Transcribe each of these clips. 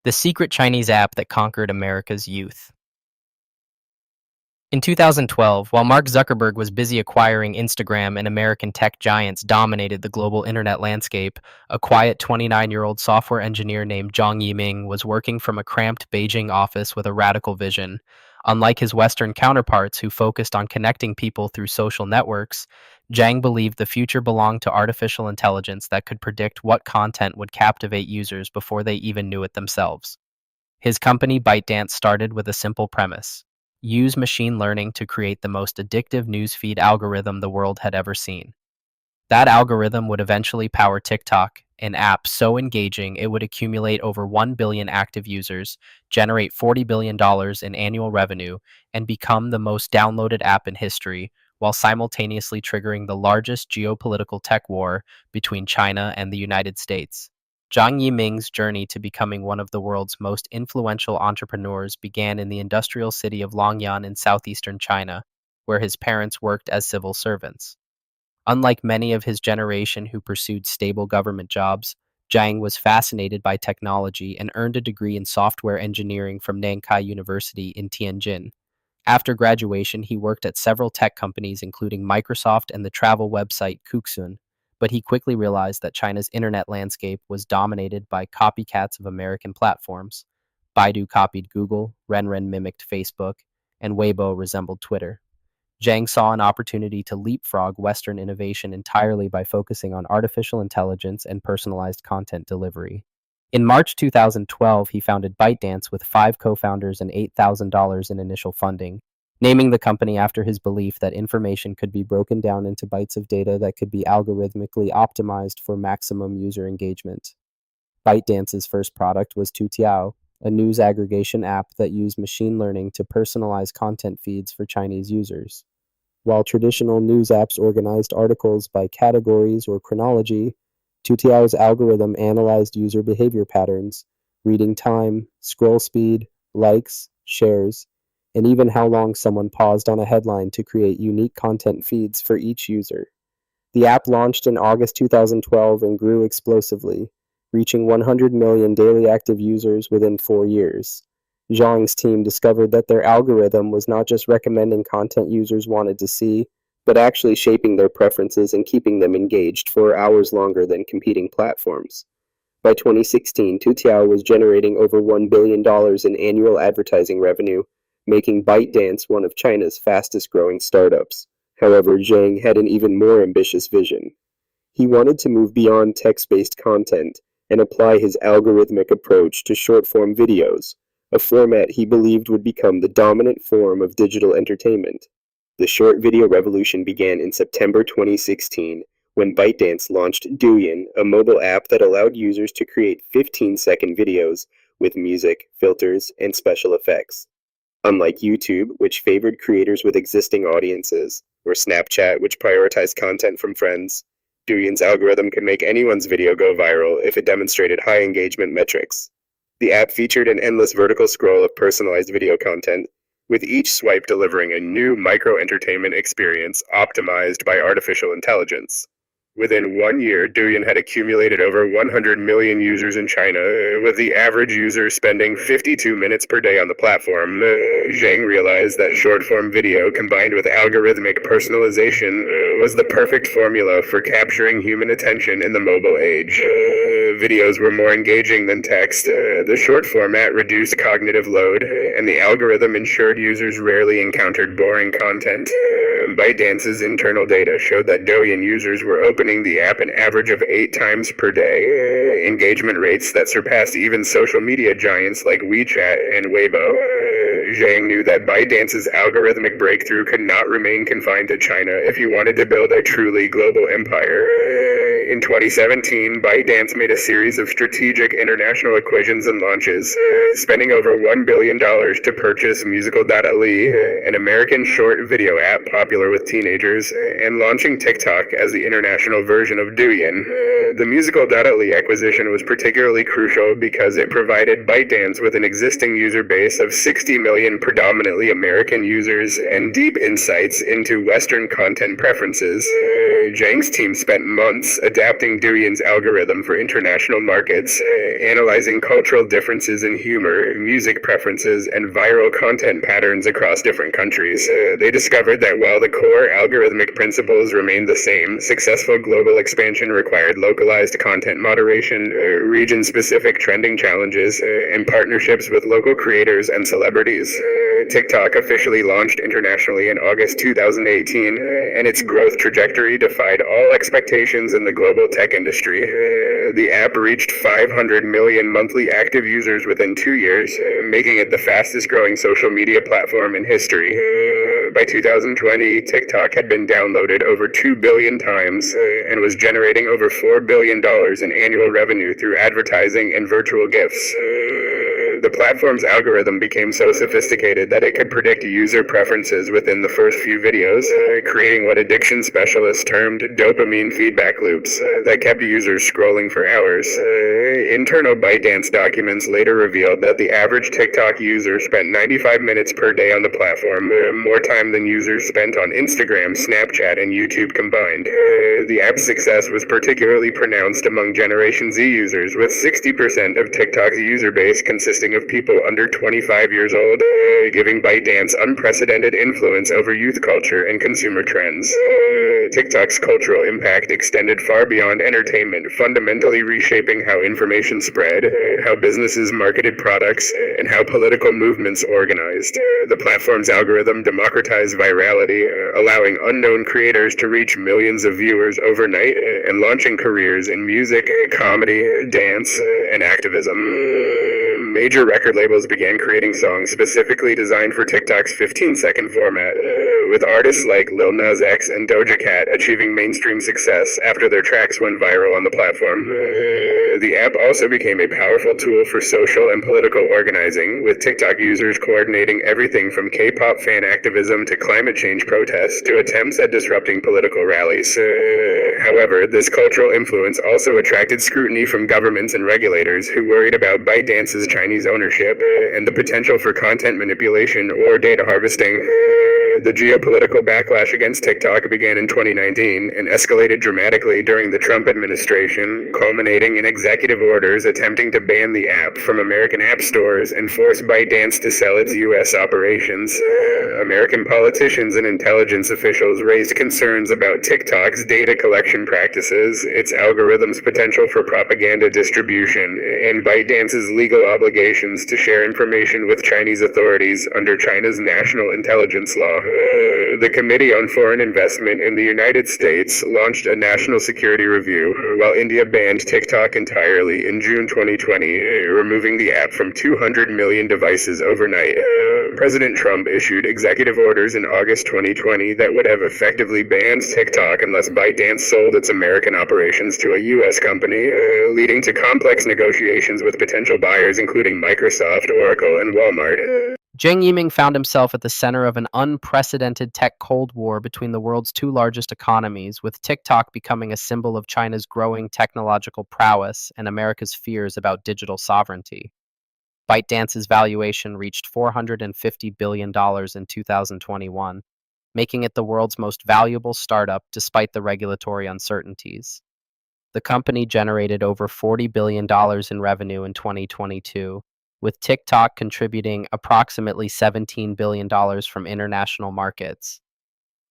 the secret Chinese app that conquered America's youth. In 2012, while Mark Zuckerberg was busy acquiring Instagram and American tech giants dominated the global internet landscape, a quiet 29-year-old software engineer named Zhang Yiming was working from a cramped Beijing office with a radical vision. Unlike his Western counterparts who focused on connecting people through social networks, Zhang believed the future belonged to artificial intelligence that could predict what content would captivate users before they even knew it themselves. His company ByteDance started with a simple premise: use machine learning to create the most addictive newsfeed algorithm the world had ever seen. That algorithm would eventually power TikTok, an app so engaging it would accumulate over 1 billion active users, generate $40 billion in annual revenue, and become the most downloaded app in history, while simultaneously triggering the largest geopolitical tech war between China and the United States. Zhang Yiming's journey to becoming one of the world's most influential entrepreneurs began in the industrial city of Longyan in southeastern China, where his parents worked as civil servants. Unlike many of his generation who pursued stable government jobs, Zhang was fascinated by technology and earned a degree in software engineering from Nankai University in Tianjin. After graduation, he worked at several tech companies, including Microsoft and the travel website Kuxun, but he quickly realized that China's internet landscape was dominated by copycats of American platforms. Baidu copied Google, Renren mimicked Facebook, and Weibo resembled Twitter. Zhang saw an opportunity to leapfrog Western innovation entirely by focusing on artificial intelligence and personalized content delivery. In March 2012, he founded ByteDance with 5 co-founders and $8,000 in initial funding, naming the company after his belief that information could be broken down into bytes of data that could be algorithmically optimized for maximum user engagement. ByteDance's first product was Toutiao, a news aggregation app that used machine learning to personalize content feeds for Chinese users. While traditional news apps organized articles by categories or chronology, Toutiao's algorithm analyzed user behavior patterns, reading time, scroll speed, likes, shares, and even how long someone paused on a headline to create unique content feeds for each user. The app launched in August 2012 and grew explosively, reaching 100 million daily active users within 4 years. Zhang's team discovered that their algorithm was not just recommending content users wanted to see, but actually shaping their preferences and keeping them engaged for hours longer than competing platforms. By 2016, Toutiao was generating over $1 billion in annual advertising revenue, making ByteDance one of China's fastest-growing startups. However, Zhang had an even more ambitious vision. He wanted to move beyond text-based content and apply his algorithmic approach to short-form videos, a format he believed would become the dominant form of digital entertainment. The short video revolution began in September 2016 when ByteDance launched Douyin, a mobile app that allowed users to create 15-second videos with music, filters, and special effects. Unlike YouTube, which favored creators with existing audiences, or Snapchat, which prioritized content from friends, Douyin's algorithm could make anyone's video go viral if it demonstrated high engagement metrics. The app featured an endless vertical scroll of personalized video content, with each swipe delivering a new micro-entertainment experience optimized by artificial intelligence. Within 1 year, Douyin had accumulated over 100 million users in China, with the average user spending 52 minutes per day on the platform. Zhang realized that short-form video combined with algorithmic personalization was the perfect formula for capturing human attention in the mobile age. Videos were more engaging than text, the short format reduced cognitive load, and the algorithm ensured users rarely encountered boring content. ByteDance's internal data showed that Douyin users were opening the app an average of 8 times per day, engagement rates that surpassed even social media giants like WeChat and Weibo. Zhang knew that ByteDance's algorithmic breakthrough could not remain confined to China if he wanted to build a truly global empire. In 2017, ByteDance made a series of strategic international acquisitions and launches, spending over $1 billion to purchase Musical.ly, an American short video app popular with teenagers, and launching TikTok as the international version of Douyin. The Musical.ly acquisition was particularly crucial because it provided ByteDance with an existing user base of 60 million predominantly American users and deep insights into Western content preferences. Zhang's team spent months adapting Douyin's algorithm for international markets, analyzing cultural differences in humor, music preferences, and viral content patterns across different countries. They discovered that while the core algorithmic principles remained the same, successful global expansion required localized content moderation, region-specific trending challenges, and partnerships with local creators and celebrities. TikTok officially launched internationally in August 2018, and its growth trajectory defied all expectations in the global tech industry. The app reached 500 million monthly active users within 2 years, making it the fastest growing social media platform in history. By 2020, TikTok had been downloaded over 2 billion times and was generating over $4 billion in annual revenue through advertising and virtual gifts. The platform's algorithm became so sophisticated that it could predict user preferences within the first few videos, creating what addiction specialists termed dopamine feedback loops that kept users scrolling for hours. Internal ByteDance documents later revealed that the average TikTok user spent 95 minutes per day on the platform, more time than users spent on Instagram, Snapchat, and YouTube combined. The app's success was particularly pronounced among Generation Z users, with 60% of TikTok's user base consisting of people under 25 years old, giving ByteDance unprecedented influence over youth culture and consumer trends. TikTok's cultural impact extended far beyond entertainment, fundamentally reshaping how information spread, how businesses marketed products, and how political movements organized. The platform's algorithm democratized virality, allowing unknown creators to reach millions of viewers overnight and launching careers in music, comedy, dance, and activism. Major record labels began creating songs specifically designed for TikTok's 15-second format, with artists like Lil Nas X and Doja Cat achieving mainstream success after their tracks went viral on the platform. The app also became a powerful tool for social and political organizing, with TikTok users coordinating everything from K-pop fan activism to climate change protests to attempts at disrupting political rallies. However, this cultural influence also attracted scrutiny from governments and regulators who worried about ByteDance's Chinese ownership and the potential for content manipulation or data harvesting. The geopolitical backlash against TikTok began in 2019 and escalated dramatically during the Trump administration, culminating in executive orders attempting to ban the app from American app stores and force ByteDance to sell its U.S. operations. American politicians and intelligence officials raised concerns about TikTok's data collection practices, its algorithm's potential for propaganda distribution, and ByteDance's legal obligations to share information with Chinese authorities under China's national intelligence law. The Committee on Foreign Investment in the United States launched a national security review, while India banned TikTok entirely in June 2020, removing the app from 200 million devices overnight. President Trump issued executive orders in August 2020 that would have effectively banned TikTok unless ByteDance sold its American operations to a U.S. company, leading to complex negotiations with potential buyers including Microsoft, Oracle, and Walmart. Jiang Yiming found himself at the center of an unprecedented tech Cold War between the world's two largest economies, with TikTok becoming a symbol of China's growing technological prowess and America's fears about digital sovereignty. ByteDance's valuation reached $450 billion in 2021, making it the world's most valuable startup despite the regulatory uncertainties. The company generated over $40 billion in revenue in 2022, with TikTok contributing approximately $17 billion from international markets.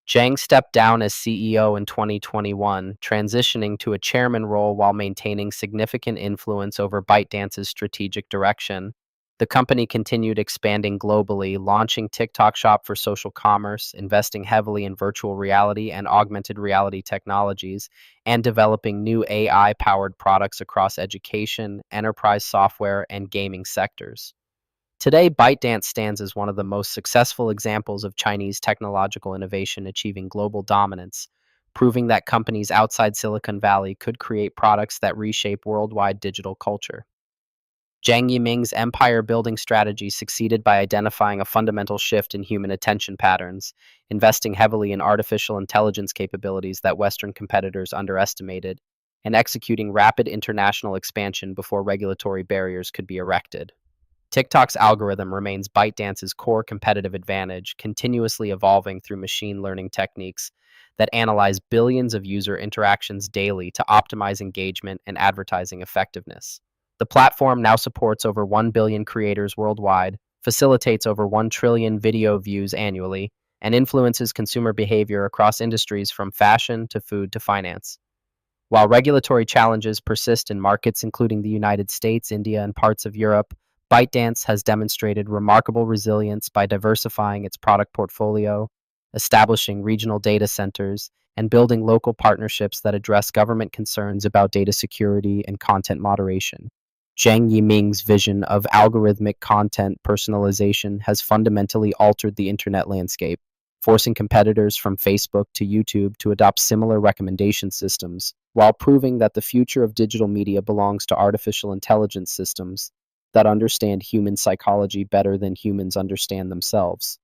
Zhang stepped down as CEO in 2021, transitioning to a chairman role while maintaining significant influence over ByteDance's strategic direction. The company continued expanding globally, launching TikTok Shop for social commerce, investing heavily in virtual reality and augmented reality technologies, and developing new AI-powered products across education, enterprise software, and gaming sectors. Today, ByteDance stands as one of the most successful examples of Chinese technological innovation achieving global dominance, proving that companies outside Silicon Valley could create products that reshape worldwide digital culture. Jiang Yiming's empire-building strategy succeeded by identifying a fundamental shift in human attention patterns, investing heavily in artificial intelligence capabilities that Western competitors underestimated, and executing rapid international expansion before regulatory barriers could be erected. TikTok's algorithm remains ByteDance's core competitive advantage, continuously evolving through machine learning techniques that analyze billions of user interactions daily to optimize engagement and advertising effectiveness. The platform now supports over 1 billion creators worldwide, facilitates over 1 trillion video views annually, and influences consumer behavior across industries from fashion to food to finance. While regulatory challenges persist in markets including the United States, India, and parts of Europe, ByteDance has demonstrated remarkable resilience by diversifying its product portfolio, establishing regional data centers, and building local partnerships that address government concerns about data security and content moderation. Zhang Yiming's vision of algorithmic content personalization has fundamentally altered the internet landscape, forcing competitors from Facebook to YouTube to adopt similar recommendation systems, while proving that the future of digital media belongs to artificial intelligence systems that understand human psychology better than humans understand themselves.